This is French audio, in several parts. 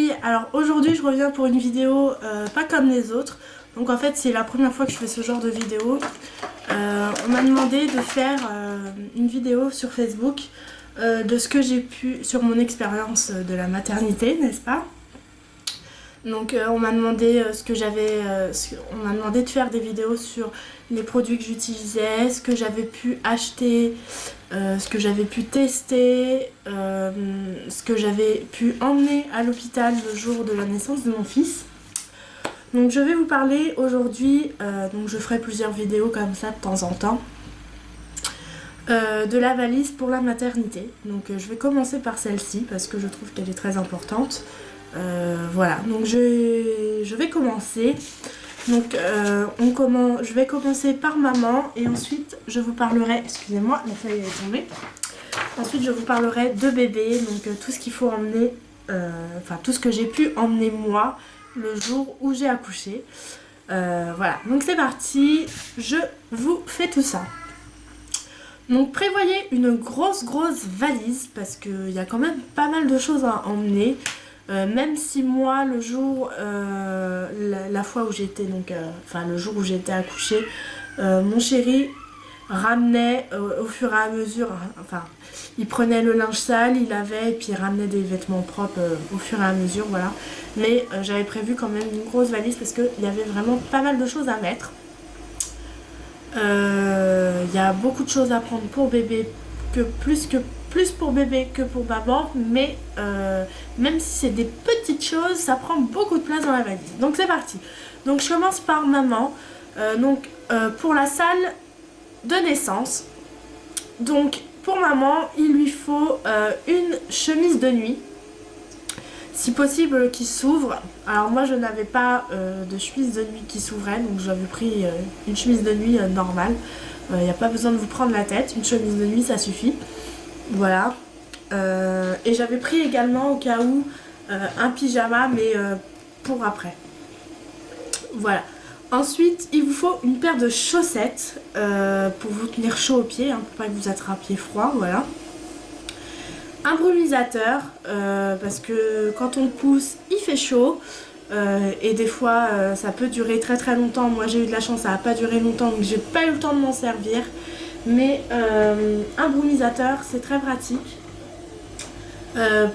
filles, alors aujourd'hui je reviens pour une vidéo pas comme les autres. Donc en fait c'est la première fois que je fais ce genre de vidéo. On m'a demandé de faire une vidéo sur Facebook de ce que j'ai pu, sur mon expérience de la maternité, n'est-ce pas? Donc on m'a demandé on m'a demandé de faire des vidéos sur les produits que j'utilisais, ce que j'avais pu acheter, ce que j'avais pu tester, ce que j'avais pu emmener à l'hôpital le jour de la naissance de mon fils. Donc je vais vous parler aujourd'hui, donc je ferai plusieurs vidéos comme ça de temps en temps, de la valise pour la maternité. Donc je vais commencer par celle-ci parce que je trouve qu'elle est très importante. Voilà, donc je vais commencer. Donc je vais commencer par maman et ensuite je vous parlerai, excusez-moi, la feuille est tombée. Ensuite je vous parlerai de bébé, donc tout ce qu'il faut emmener, enfin tout ce que j'ai pu emmener moi le jour où j'ai accouché. Voilà, donc c'est parti, je vous fais tout ça. Donc prévoyez une grosse valise parce qu'il y a quand même pas mal de choses à emmener. Même si moi le jour, la fois où j'étais donc, enfin le jour où j'étais accouchée, mon chéri ramenait au fur et à mesure, enfin il prenait le linge sale, il lavait et puis il ramenait des vêtements propres au fur et à mesure, voilà. Mais j'avais prévu quand même une grosse valise parce qu'il y avait vraiment pas mal de choses à mettre. Il y a beaucoup de choses à prendre pour bébé, plus pour bébé que pour maman, mais même si c'est des petites choses, ça prend beaucoup de place dans la valise. Donc c'est parti. Donc je commence par maman. Pour la salle de naissance, donc pour maman, il lui faut une chemise de nuit, si possible qui s'ouvre. Alors moi je n'avais pas de chemise de nuit qui s'ouvrait, donc j'avais pris une chemise de nuit normale. Il n'y a pas besoin de vous prendre la tête, une chemise de nuit ça suffit. Voilà. Et j'avais pris également au cas où un pyjama, mais pour après. Voilà. Ensuite, il vous faut une paire de chaussettes pour vous tenir chaud aux pieds, hein, pour pas que vous attrapiez froid, voilà. Un brumisateur, parce que quand on pousse, il fait chaud. Et des fois, ça peut durer très longtemps. Moi, j'ai eu de la chance, ça n'a pas duré longtemps, donc j'ai pas eu le temps de m'en servir. Mais un brumisateur, c'est très pratique.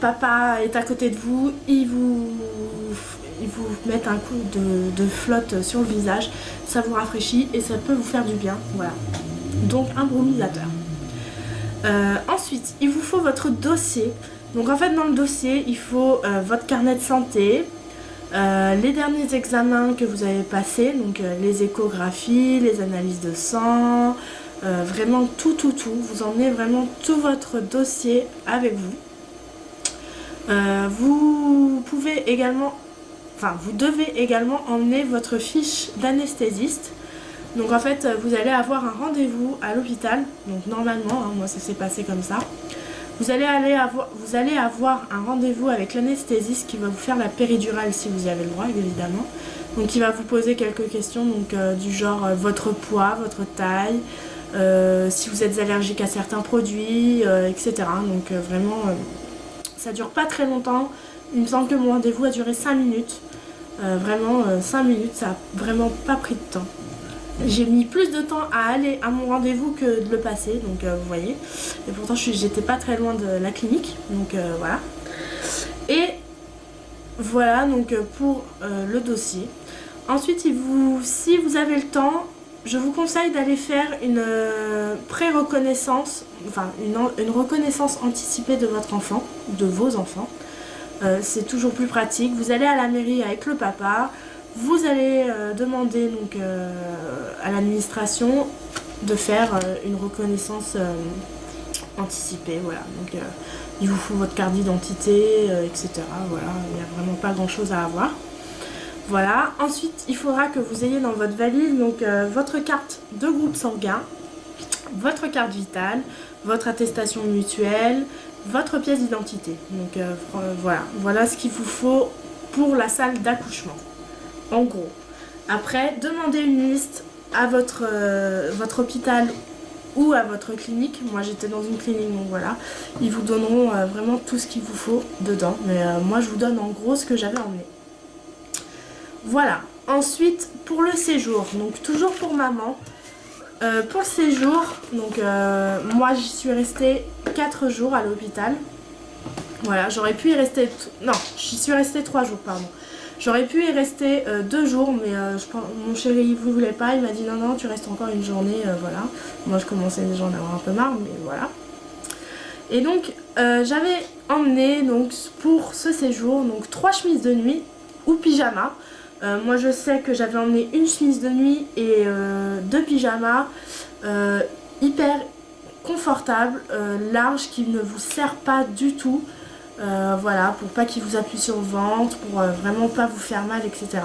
Papa est à côté de vous, il vous met un coup de flotte sur le visage, ça vous rafraîchit et ça peut vous faire du bien, voilà. Donc un brumisateur. Ensuite, il vous faut votre dossier. Donc en fait dans le dossier, il faut votre carnet de santé, les derniers examens que vous avez passés, donc les échographies, les analyses de sang, vraiment tout. Vous emmenez vraiment tout votre dossier avec vous. Vous devez également emmener votre fiche d'anesthésiste. Donc en fait vous allez avoir un rendez-vous à l'hôpital, donc normalement, hein, moi ça s'est passé comme ça. Vous allez avoir un rendez-vous avec l'anesthésiste qui va vous faire la péridurale si vous y avez le droit évidemment. Donc il va vous poser quelques questions, donc du genre votre poids, votre taille, si vous êtes allergique à certains produits, etc. Donc vraiment ça dure pas très longtemps. Il me semble que mon rendez-vous a duré 5 minutes. Vraiment 5 minutes, ça a vraiment pas pris de temps. J'ai mis plus de temps à aller à mon rendez-vous que de le passer, donc vous voyez. Et pourtant j'étais pas très loin de la clinique, donc voilà. Et voilà donc pour le dossier. Ensuite, si vous avez le temps, je vous conseille d'aller faire une pré-reconnaissance, enfin une reconnaissance anticipée de votre enfant, de vos enfants. C'est toujours plus pratique. Vous allez à la mairie avec le papa. Vous allez demander donc à l'administration de faire une reconnaissance anticipée, voilà. Donc il vous faut votre carte d'identité, etc. Voilà, il n'y a vraiment pas grand chose à avoir. Voilà. Ensuite, il faudra que vous ayez dans votre valise donc votre carte de groupe sanguin, votre carte vitale, votre attestation mutuelle, votre pièce d'identité. Donc voilà ce qu'il vous faut pour la salle d'accouchement. En gros. Après, demandez une liste à votre hôpital ou à votre clinique. Moi j'étais dans une clinique, donc voilà. Ils vous donneront vraiment tout ce qu'il vous faut dedans. Mais moi je vous donne en gros ce que j'avais emmené. Voilà. Ensuite pour le séjour, donc toujours pour maman. Pour le séjour, donc moi j'y suis restée 4 jours à l'hôpital. Voilà, j'aurais pu y rester... Non, j'y suis restée 3 jours, pardon. J'aurais pu y rester 2 jours, mais mon chéri il ne voulait pas. Il m'a dit non, non, tu restes encore une journée, voilà. Moi je commençais déjà à en avoir un peu marre, mais voilà. Et donc j'avais emmené donc, pour ce séjour donc 3 chemises de nuit ou pyjama. Moi je sais que j'avais emmené une chemise de nuit et 2 pyjamas hyper confortables, larges, qui ne vous serrent pas du tout. Voilà, pour pas qu'il vous appuie sur le ventre, pour vraiment pas vous faire mal, etc.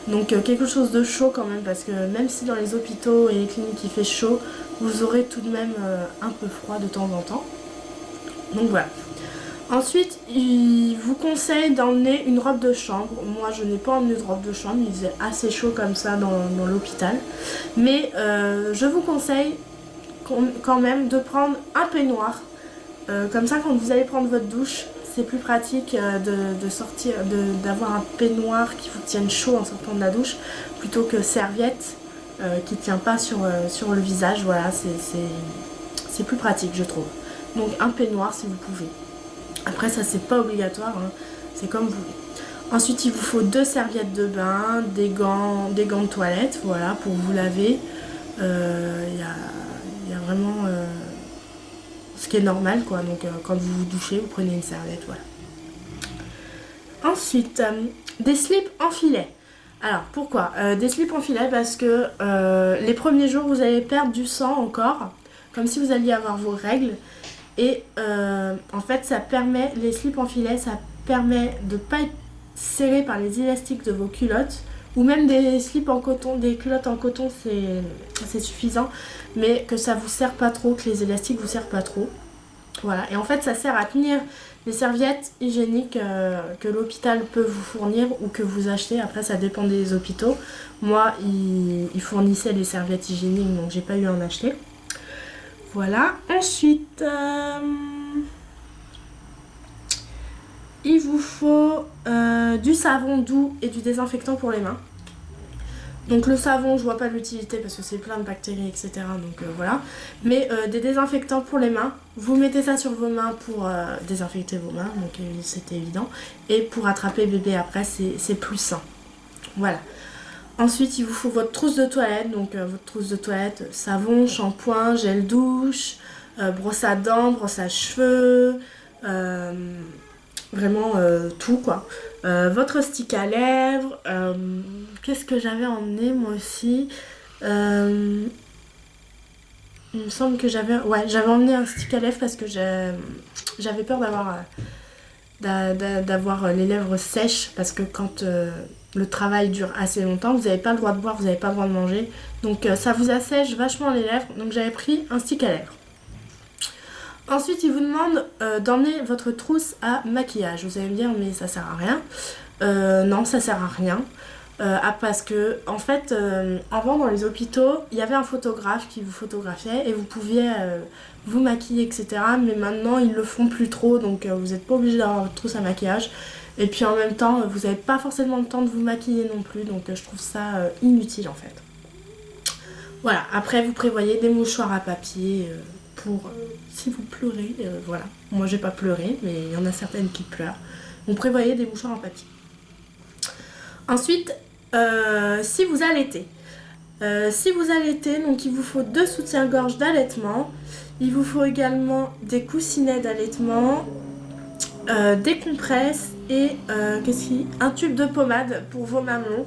Donc quelque chose de chaud quand même, parce que même si dans les hôpitaux et les cliniques il fait chaud, vous aurez tout de même un peu froid de temps en temps. Donc voilà. Ensuite, il vous conseille d'emmener une robe de chambre. Moi, je n'ai pas emmené de robe de chambre, il faisait assez chaud comme ça dans l'hôpital. Mais je vous conseille quand même de prendre un peignoir. Comme ça, quand vous allez prendre votre douche, c'est plus pratique de sortir, d'avoir un peignoir qui vous tienne chaud en sortant de la douche, plutôt que serviette qui ne tient pas sur le visage. Voilà, c'est plus pratique, je trouve. Donc un peignoir si vous pouvez. Après ça c'est pas obligatoire, hein. C'est comme vous voulez. Ensuite il vous faut 2 serviettes de bain, des gants de toilette, voilà, pour vous laver. Il y a vraiment ce qui est normal quoi, donc quand vous vous douchez vous prenez une serviette, voilà. Ensuite des slips en filet. Alors pourquoi des slips en filet? Parce que les premiers jours vous allez perdre du sang encore, comme si vous alliez avoir vos règles. Et en fait ça permet, les slips en filet, ça permet de ne pas être serré par les élastiques de vos culottes, ou même des slips en coton, des culottes en coton c'est suffisant, mais que ça vous serre pas trop, que les élastiques vous serrent pas trop. Voilà, et en fait ça sert à tenir les serviettes hygiéniques que l'hôpital peut vous fournir ou que vous achetez, après ça dépend des hôpitaux. Moi ils fournissaient les serviettes hygiéniques, donc j'ai pas eu à en acheter. Voilà, ensuite il vous faut du savon doux et du désinfectant pour les mains. Donc le savon, je vois pas l'utilité parce que c'est plein de bactéries, etc. Donc voilà. Mais des désinfectants pour les mains, vous mettez ça sur vos mains pour désinfecter vos mains, donc c'était évident. Et pour attraper bébé après, c'est plus sain. Voilà. Ensuite, il vous faut votre trousse de toilette, donc votre trousse de toilette, savon, shampoing, gel douche, brosse à dents, brosse à cheveux, vraiment tout quoi. Votre stick à lèvres, qu'est-ce que j'avais emmené moi aussi, il me semble que j'avais emmené un stick à lèvres parce que j'avais peur d'avoir les lèvres sèches, parce que quand le travail dure assez longtemps, vous n'avez pas le droit de boire, vous n'avez pas le droit de manger, donc ça vous assèche vachement les lèvres, donc j'avais pris un stick à lèvres. Ensuite il vous demande d'emmener votre trousse à maquillage. Vous allez me dire mais ça sert à rien. Non, ça sert à rien. Parce que en fait avant dans les hôpitaux il y avait un photographe qui vous photographiait et vous pouviez vous maquiller, etc. Mais maintenant ils le font plus trop, donc vous n'êtes pas obligé d'avoir votre trousse à maquillage. Et puis en même temps vous n'avez pas forcément le temps de vous maquiller non plus, donc je trouve ça inutile en fait. Voilà, après vous prévoyez des mouchoirs à papier pour si vous pleurez, voilà. Moi j'ai pas pleuré, mais il y en a certaines qui pleurent. Vous prévoyez des mouchoirs en papier. Ensuite, si vous allaitez, donc il vous faut 2 soutiens-gorge d'allaitement. Il vous faut également des coussinets d'allaitement, des compresses et un tube de pommade pour vos mamelons.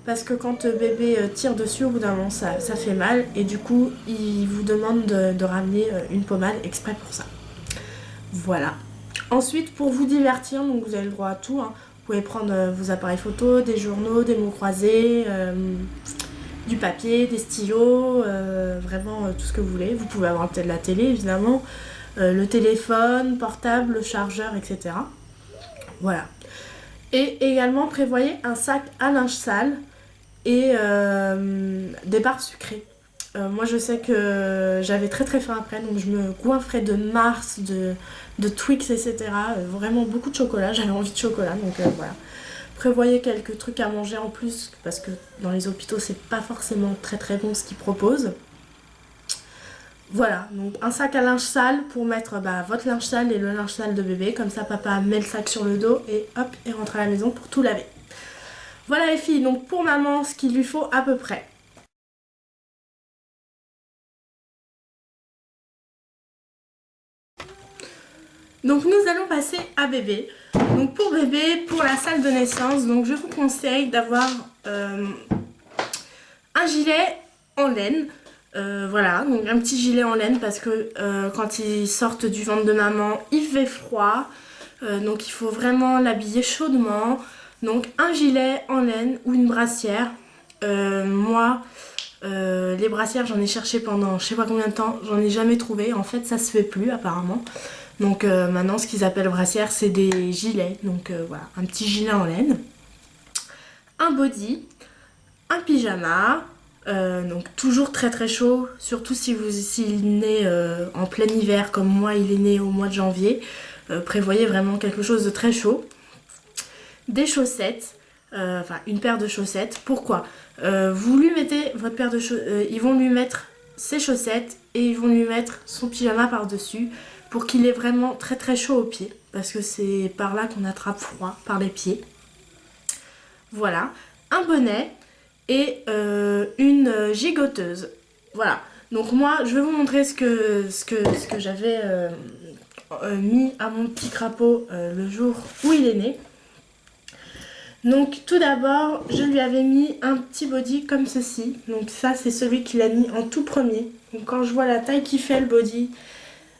Parce que quand bébé tire dessus, au bout d'un moment, ça fait mal. Et du coup, il vous demande de ramener une pommade exprès pour ça. Voilà. Ensuite, pour vous divertir, donc vous avez le droit à tout, hein. Vous pouvez prendre vos appareils photo, des journaux, des mots croisés, du papier, des stylos, vraiment tout ce que vous voulez. Vous pouvez avoir peut-être la télé, évidemment, le téléphone, portable, le chargeur, etc. Voilà. Et également, prévoyez un sac à linge sale et des barres sucrées. Moi je sais que j'avais très très faim après, donc je me goinfrais de Mars, de Twix, etc. Vraiment beaucoup de chocolat, j'avais envie de chocolat, donc voilà. Prévoyez quelques trucs à manger en plus, parce que dans les hôpitaux c'est pas forcément très très bon ce qu'ils proposent. Voilà, donc un sac à linge sale pour mettre votre linge sale et le linge sale de bébé, comme ça papa met le sac sur le dos et hop, et rentre à la maison pour tout laver. Voilà les filles, donc pour maman ce qu'il lui faut à peu près. Donc nous allons passer à bébé. Donc pour bébé, pour la salle de naissance, donc je vous conseille d'avoir un gilet en laine. Voilà, donc un petit gilet en laine parce que quand ils sortent du ventre de maman, il fait froid. Donc il faut vraiment l'habiller chaudement. Donc un gilet en laine ou une brassière. Moi, les brassières, j'en ai cherché pendant je sais pas combien de temps, j'en ai jamais trouvé. En fait, ça se fait plus apparemment. Donc maintenant, ce qu'ils appellent brassière, c'est des gilets. Donc voilà, un petit gilet en laine, un body, un pyjama. Donc toujours très très chaud, surtout s'il est né en plein hiver comme moi, il est né au mois de janvier. Prévoyez vraiment quelque chose de très chaud. Des chaussettes, enfin une paire de chaussettes. Pourquoi vous lui mettez votre paire de chaussettes, ils vont lui mettre ses chaussettes et ils vont lui mettre son pyjama par-dessus pour qu'il ait vraiment très très chaud aux pieds. Parce que c'est par là qu'on attrape froid, par les pieds. Voilà, un bonnet et une gigoteuse. Voilà, donc moi je vais vous montrer ce que j'avais mis à mon petit crapaud le jour où il est né. Donc tout d'abord je lui avais mis un petit body comme ceci. Donc ça c'est celui qu'il a mis en tout premier. Donc quand je vois la taille qu'il fait le body,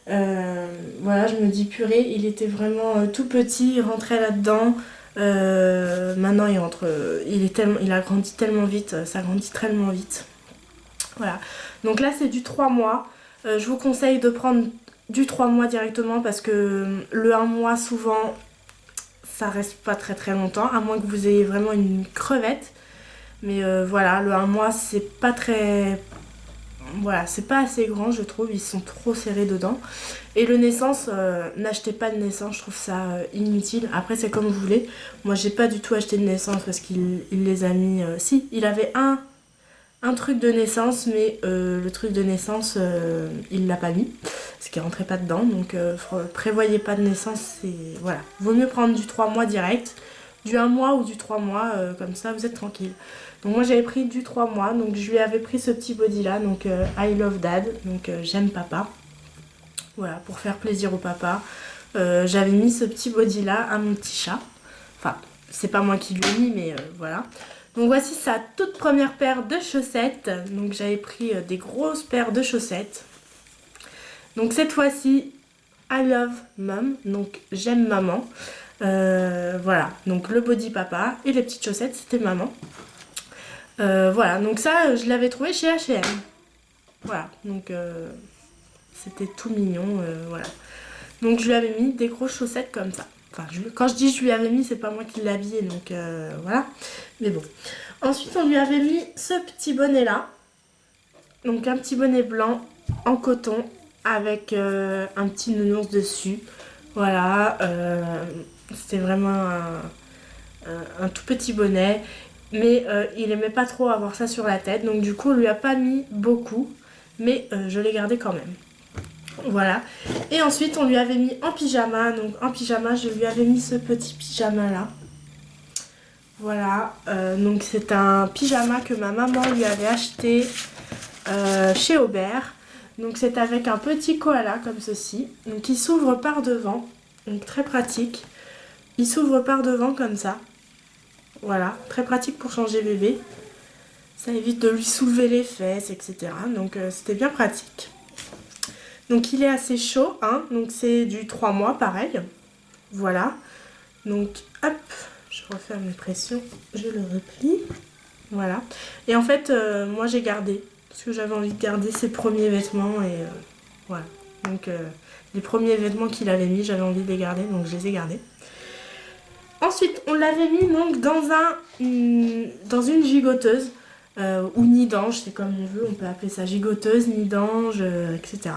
voilà, je me dis purée, il était vraiment tout petit, il rentrait là-dedans. Maintenant il a grandi tellement vite, ça grandit tellement vite. Voilà, donc là c'est du 3 mois. Je vous conseille de prendre du 3 mois directement parce que le 1 mois souvent ça reste pas très très longtemps, à moins que vous ayez vraiment une crevette. Mais voilà, le 1 mois c'est pas très... Voilà, c'est pas assez grand je trouve, ils sont trop serrés dedans. Et le naissance, n'achetez pas de naissance, je trouve ça inutile. Après c'est comme vous voulez. Moi j'ai pas du tout acheté de naissance parce qu'il les a mis... Si, il avait un truc de naissance, mais le truc de naissance, il l'a pas mis. Parce qu'il rentrait pas dedans, donc prévoyez pas de naissance, voilà. Vaut mieux prendre du 3 mois direct, du 1 mois ou du 3 mois, comme ça vous êtes tranquille. Donc moi j'avais pris du 3 mois, donc je lui avais pris ce petit body là, donc I love dad, donc j'aime papa. Voilà, pour faire plaisir au papa. J'avais mis ce petit body là à mon petit chat. Enfin, c'est pas moi qui lui ai mis, mais voilà. Donc voici sa toute première paire de chaussettes. Donc j'avais pris des grosses paires de chaussettes. Donc cette fois-ci, I love mom, donc j'aime maman. Voilà, donc le body papa et les petites chaussettes c'était maman. Voilà, donc ça je l'avais trouvé chez H&M. Voilà, donc c'était tout mignon, voilà. Donc je lui avais mis des grosses chaussettes comme ça. Enfin, quand je dis je lui avais mis, c'est pas moi qui l'ai habillé, donc voilà. Mais bon. Ensuite on lui avait mis ce petit bonnet là. Donc un petit bonnet blanc en coton avec un petit nounours dessus. Voilà, c'était vraiment un tout petit bonnet. Mais il aimait pas trop avoir ça sur la tête. Donc du coup on lui a pas mis beaucoup. Mais je l'ai gardé quand même. Voilà. Et ensuite on lui avait mis en pyjama. Donc en pyjama je lui avais mis ce petit pyjama là. Voilà. Donc c'est un pyjama que ma maman lui avait acheté chez Aubert. Donc c'est avec un petit koala comme ceci. Donc il s'ouvre par devant. Donc très pratique. Il s'ouvre par devant comme ça. Voilà. Très pratique pour changer bébé. Ça évite de lui soulever les fesses, etc. Donc c'était bien pratique. Donc il est assez chaud. Hein. Donc c'est du 3 mois pareil. Voilà. Donc hop. Je referme mes pressions. Je le replie. Voilà. Et en fait moi j'ai gardé. Parce que j'avais envie de garder ses premiers vêtements et voilà. Donc les premiers vêtements qu'il avait mis, j'avais envie de les garder, donc je les ai gardés. Ensuite, on l'avait mis donc dans une gigoteuse. ou nid d'ange, c'est comme on veut, on peut appeler ça gigoteuse, nid d'ange, etc.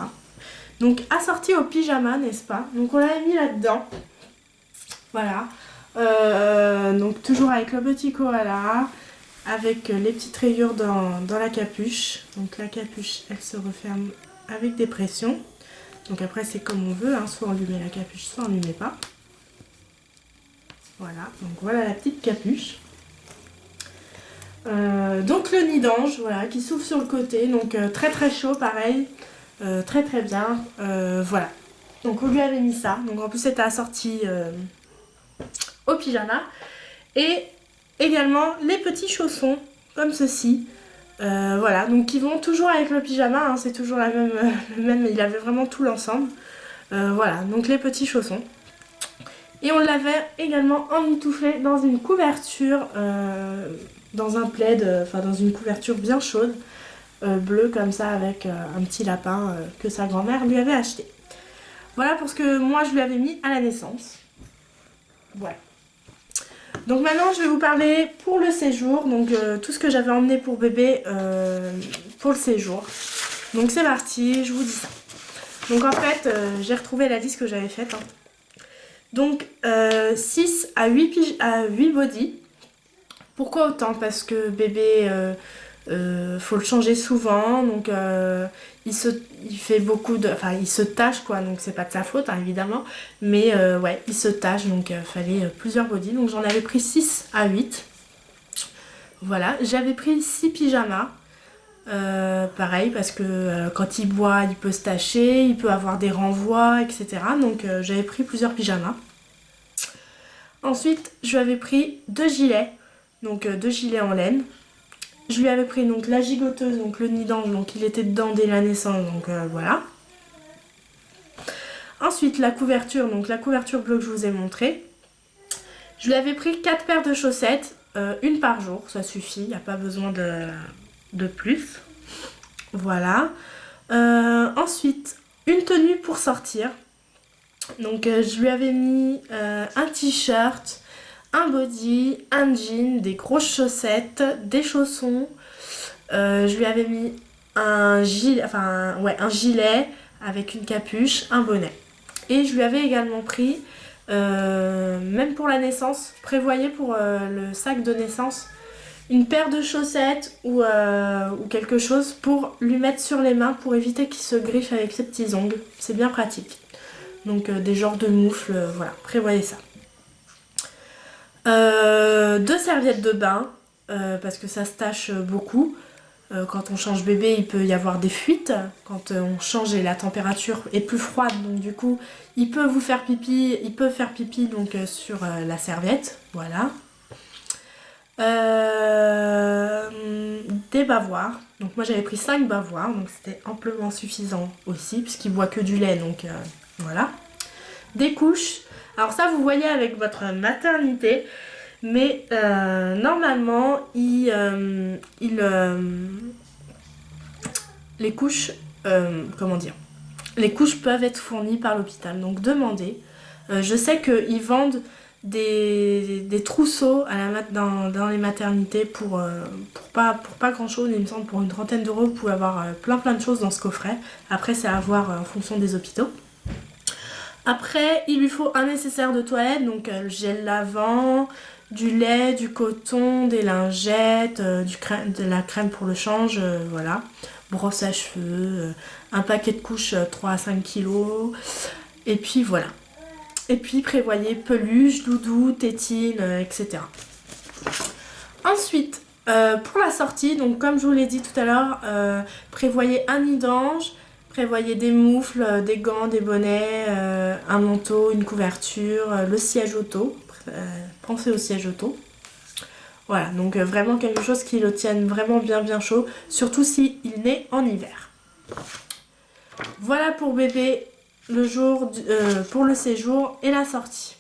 Donc assorti au pyjama, n'est-ce pas? Donc on l'a mis là-dedans. Voilà. Donc toujours avec le petit koala, avec les petites rayures dans la capuche. Donc la capuche, elle se referme avec des pressions. Donc après c'est comme on veut, hein. Soit on lui met la capuche, soit on lui met pas. Voilà, donc voilà la petite capuche. Donc le nid d'ange, voilà, qui s'ouvre sur le côté, donc très très chaud, pareil, très très bien, voilà. Donc on lui avait mis ça, donc en plus c'était assorti au pyjama. Et également les petits chaussons, comme ceci, voilà, donc qui vont toujours avec le pyjama, hein, c'est toujours la même, le même, il avait vraiment tout l'ensemble. Voilà, donc les petits chaussons. Et on l'avait également emmitouflé dans une couverture, dans un plaid, enfin dans une couverture bien chaude, bleue comme ça, avec un petit lapin que sa grand-mère lui avait acheté. Voilà pour ce que moi je lui avais mis à la naissance. Voilà. Donc maintenant je vais vous parler pour le séjour, donc tout ce que j'avais emmené pour bébé pour le séjour. Donc c'est parti, je vous dis ça. Donc en fait j'ai retrouvé la liste que j'avais faite. Hein. Donc 6 à 8 body. Pourquoi autant? Parce que bébé faut le changer souvent, donc il fait beaucoup de, enfin il se tâche quoi, donc c'est pas de sa faute hein, évidemment, mais ouais il se tâche, donc fallait plusieurs body, donc j'en avais pris 6 à 8. Voilà, j'avais pris 6 pyjamas, pareil parce que quand il boit il peut se tacher, il peut avoir des renvois, etc. Donc j'avais pris plusieurs pyjamas. Ensuite je lui avais pris 2 gilets, donc 2 gilets en laine. Je lui avais pris donc la gigoteuse, donc le nid d'ange, donc il était dedans dès la naissance, donc voilà. Ensuite la couverture, donc la couverture bleue que je vous ai montrée. Je lui avais pris 4 paires de chaussettes, une par jour, ça suffit, il n'y a pas besoin de plus. Voilà. Ensuite, une tenue pour sortir. Donc je lui avais mis un t-shirt, un body, un jean, des grosses chaussettes, des chaussons. Je lui avais mis un gilet, un gilet avec une capuche, un bonnet. Et je lui avais également pris, même pour la naissance, prévoyez pour le sac de naissance, une paire de chaussettes ou quelque chose pour lui mettre sur les mains pour éviter qu'il se griffe avec ses petits ongles. C'est bien pratique. Donc des genres de moufles, voilà, prévoyez ça. 2 serviettes de bain, parce que ça se tâche beaucoup. Quand on change bébé, il peut y avoir des fuites. Quand on change et la température est plus froide, donc du coup, il peut vous faire pipi, donc sur la serviette, voilà. Des bavoirs. Donc moi j'avais pris 5 bavoirs, donc c'était amplement suffisant aussi, puisqu'il boit que du lait, donc voilà. Des couches. Alors ça vous voyez avec votre maternité, mais normalement les couches, comment dire, les couches peuvent être fournies par l'hôpital, donc demandez. Je sais qu'ils vendent des trousseaux dans les maternités pour pas grand chose, il me semble pour une trentaine d'euros. Vous pouvez avoir plein de choses dans ce coffret. Après c'est à voir en fonction des hôpitaux. Après il lui faut un nécessaire de toilette, donc le gel lavant, du lait, du coton, des lingettes, de la crème pour le change, voilà, brosse à cheveux, un paquet de couches 3 à 5 kilos, et puis voilà. Et puis prévoyez peluche, doudou, tétine, etc. Ensuite, pour la sortie, donc comme je vous l'ai dit tout à l'heure, prévoyez un nid d'ange, prévoyez des moufles, des gants, des bonnets, un manteau, une couverture, le siège auto. Pensez au siège auto. Voilà, donc vraiment quelque chose qui le tienne vraiment bien chaud, surtout s'il naît en hiver. Voilà pour bébé le jour pour le séjour et la sortie.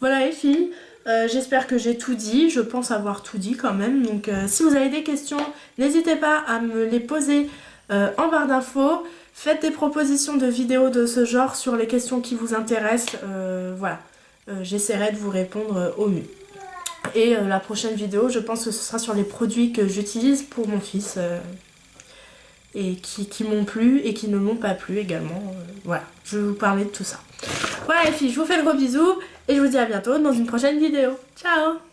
Voilà les filles, j'espère que j'ai tout dit, je pense avoir tout dit quand même. Donc si vous avez des questions, n'hésitez pas à me les poser en barre d'infos. Faites des propositions de vidéos de ce genre sur les questions qui vous intéressent. Voilà, j'essaierai de vous répondre au mieux. Et la prochaine vidéo, je pense que ce sera sur les produits que j'utilise pour mon fils. Et qui m'ont plu et qui ne m'ont pas plu également. Voilà, je vais vous parler de tout ça. Voilà les filles, je vous fais de gros bisous et je vous dis à bientôt dans une prochaine vidéo. Ciao!